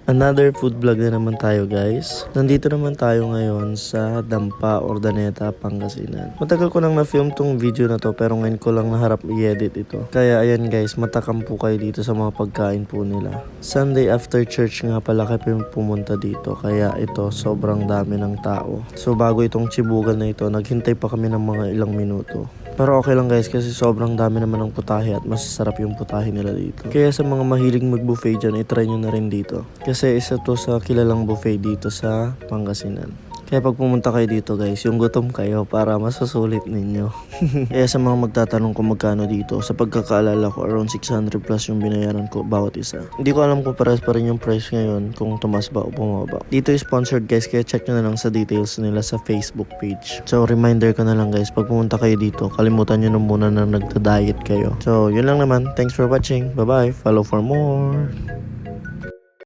Another food vlog na naman tayo guys. Nandito naman tayo ngayon sa Dampa, Ordaneta, Pangasinan. Matagal ko nang na-film tong video na to pero ngayon ko lang naharap i-edit ito. Kaya ayan guys, matakam po kayo dito sa mga pagkain po nila. Sunday after church nga pala kayo pumunta dito. Kaya ito, sobrang dami ng tao. So bago itong chibugan na ito, naghintay pa kami ng mga ilang minuto. Pero okay lang guys kasi sobrang dami naman ng putahe at masasarap yung putahe nila dito. Kaya sa mga mahilig mag-buffet dyan, i-try nyo na rin dito. Kasi isa to sa kilalang buffet dito sa Pangasinan. Kaya pag pumunta kayo dito guys, yung gutom kayo para masusulit ninyo. Kaya sa mga magtatanong kung magkano dito, sa pagkakaalala ko around 600 plus yung binayaran ko bawat isa. Hindi ko alam kung pares pa rin yung price ngayon kung tumas ba o bumaba. Dito is sponsored guys, kaya check nyo na lang sa details nila sa Facebook page. So reminder ko na lang guys, pag pumunta kayo dito, kalimutan nyo na muna na nagda-diet kayo. So yun lang naman, thanks for watching, bye bye, follow for more.